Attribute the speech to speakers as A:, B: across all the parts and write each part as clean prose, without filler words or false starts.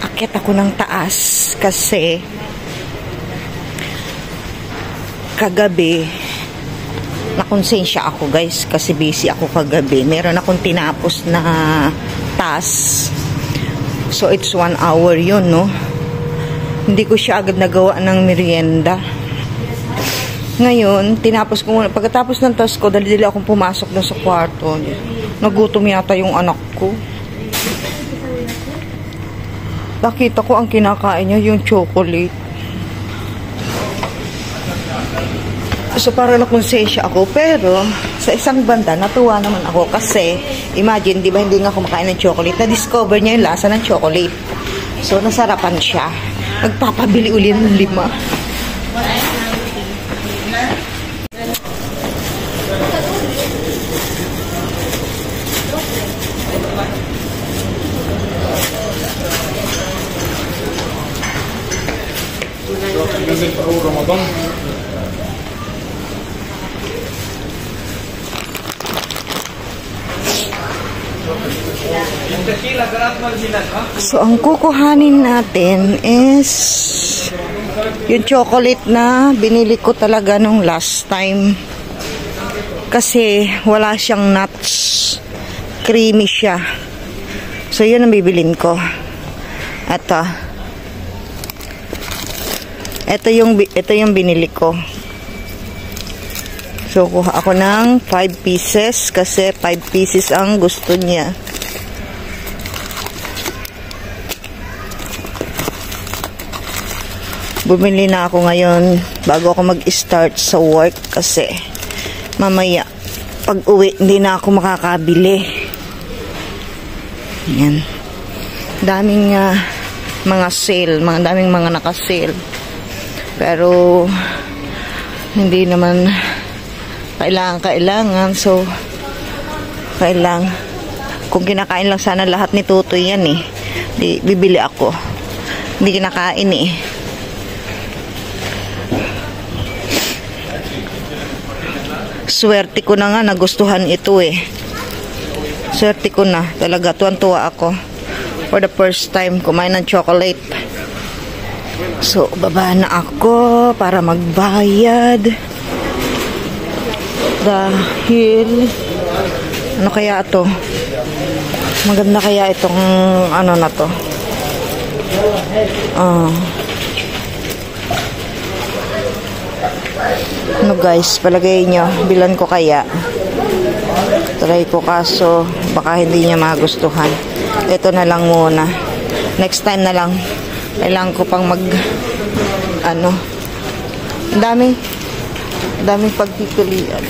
A: Akyat ako ng taas kasi kagabi nakonsensya ako guys kasi busy ako kagabi. Meron akong tinapos na task. So it's 1 hour yun, no? Hindi ko siya agad nagawa ng merienda. Ngayon, tinapos ko muna. Pagkatapos ng task ko, dali-dali akong pumasok na sa kwarto. Nagutom yata yung anak ko. Nakita ko ang kinakain niya, yung chocolate. So, para nakonsensya ako. Pero, sa isang banda, natuwa naman ako. Kasi, imagine, di ba, hindi nga kumakain ng chocolate. Na-discover niya yung lasa ng chocolate. So, nasarapan siya. Nagpapabili uli ng 5. So, ang kukuhanin natin is yung chocolate na binili ko talaga nung last time. Kasi wala siyang nuts. Creamy siya. So, yun ang bibilin ko. Ito yung binili ko. So, kuha ako ng 5 pieces kasi 5 pieces ang gusto niya. Bumili na ako ngayon bago ako mag-start sa work kasi mamaya pag uwi hindi na ako makakabili. Yan. Daming mga sale, daming mga naka-sale. Pero hindi naman kailangan. So kung kinakain lang sana lahat ni Tutoy yan eh. Bibili ako. Hindi kinakain eh. Swerte ko na nga nagustuhan ito eh. Swerte ko na. Talaga, tuwan-tuwa ako. For the first time, kumain ng chocolate. So, baba na ako para magbayad. Dahil, ano kaya ito? Maganda kaya itong, ano na to? Ano guys, palagay nyo, bilan ko kaya. Try ko kaso baka hindi niya magustuhan. Ito na lang muna. Next time na lang. Kailangan ko pang daming pagpipilian.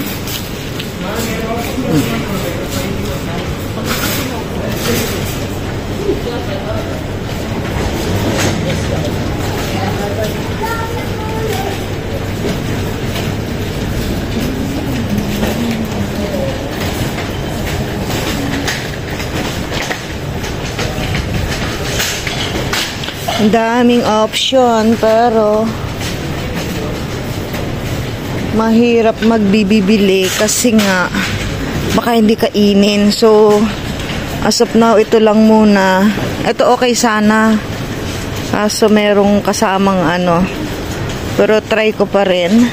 A: Ang daming option pero mahirap magbibili kasi nga baka hindi kainin. So as of now ito lang muna. Ito okay sana. So merong kasamang pero try ko pa rin.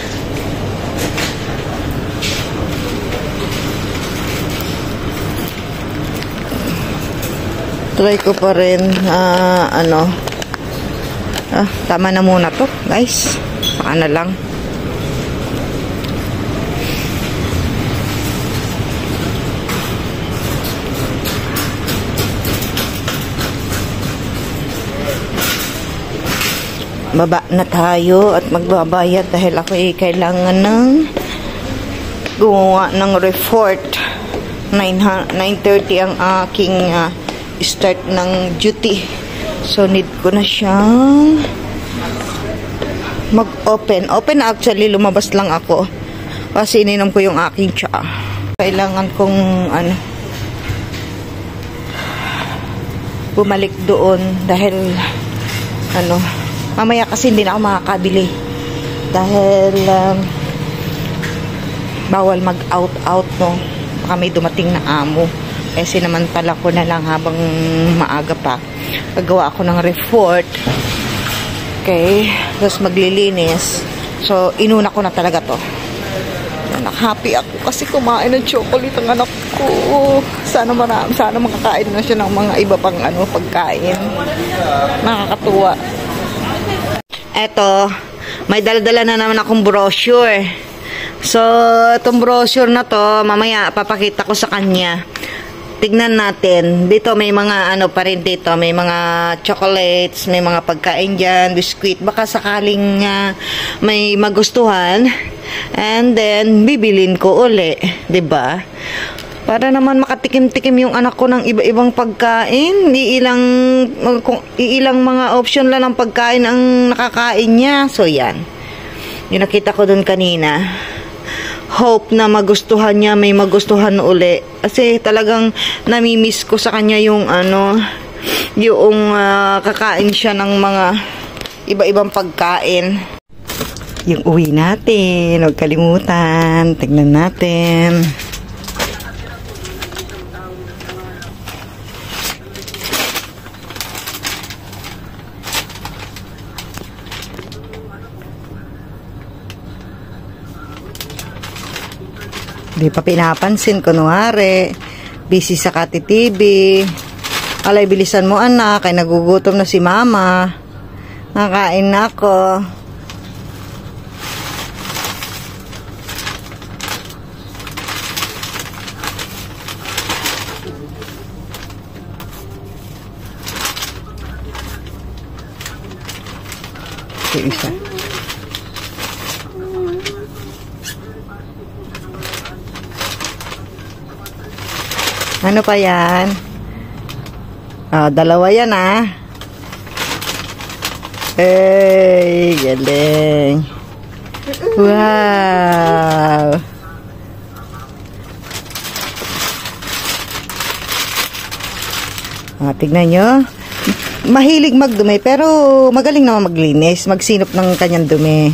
A: Tama na muna to guys. Baka na lang. Baba na tayo at magbabayad dahil ako kailangan ng gumawa ng report. 9:30 ang aking start ng duty. So, need ko na siyang mag-open. Open actually, lumabas lang ako. Kasi ininom ko yung aking tsaa. Kailangan kong, bumalik doon. Dahil, mamaya kasi hindi na ako makakabili. Dahil, bawal mag-out-out, no? Baka may dumating na amo. Kasi naman pala ko na lang habang maaga pa. Gagawa ako ng report. Okay. Tapos maglilinis. So, inuna ko na talaga to. Happy ako kasi kumain ng chocolate ang anak ko. Sana makakain na siya ng mga iba pang pagkain. Nakakatuwa. Eto, may dala-dala na naman akong brochure. So, itong brochure na to, mamaya papakita ko sa kanya. Tignan natin. Dito may mga pa rin dito. May mga chocolates, may mga pagkain dyan, biskuit. Baka sakaling may magustuhan. And then, bibilin ko uli. 'Di ba? Para naman makatikim-tikim yung anak ko ng iba-ibang pagkain. Iilang mga option lang ng pagkain ang nakakain niya. So, yan. Yung nakita ko dun kanina. Hope na magustuhan niya, may magustuhan uli. Kasi talagang namimiss ko sa kanya yung yung kakain siya ng mga iba-ibang pagkain. Yung uwi natin, huwag kalimutan. Tignan natin. Di pa pinapansin, kunwari. Busy sa Kati TV. Alay, bilisan mo anak, ay nagugutom na si mama. Nakain na ako. Isa. Ano pa yan? Dalawa yan Hey, galing. Wow. Tignan nyo. Mahilig magdumi pero magaling naman maglinis, magsinop ng kanyang dumi.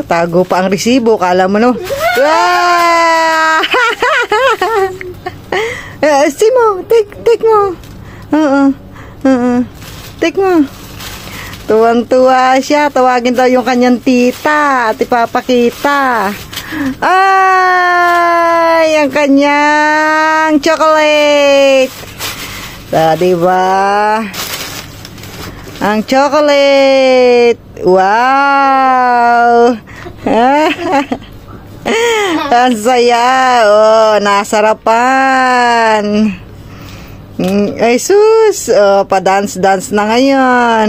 A: Tago pa ang resibo, kala mo no. Simo, take mo. Take mo. Tuwang-tuwa siya. Tawagin daw yung kanyang tita at ipapakita. Ay, ang kanyang chocolate. Diba? Ang chocolate. Wow. Ang saya. Nasarapan. Ay sus, pa-dance-dance na ngayon.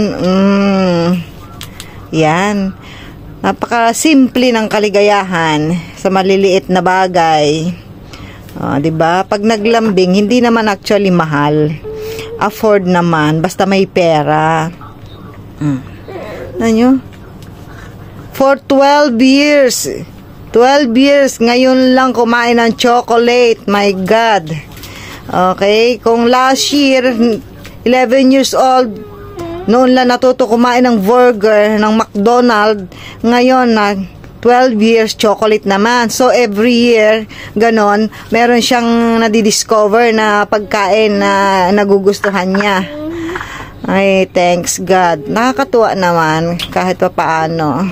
A: Yan. Napaka-simple ng kaligayahan sa maliliit na bagay. 'Di ba? Pag naglambing, hindi naman actually mahal. Afford naman, basta may pera. Ano? For 12 years. 12 years, ngayon lang kumain ng chocolate. My God. Okay, kung last year 11 years old, noon lang natuto kumain ng burger ng McDonald's, ngayon na 12 years chocolate naman. So every year ganon, meron siyang nadidiscover na pagkain na nagugustuhan niya. Ay, thanks God. Nakakatuwa naman kahit pa paano.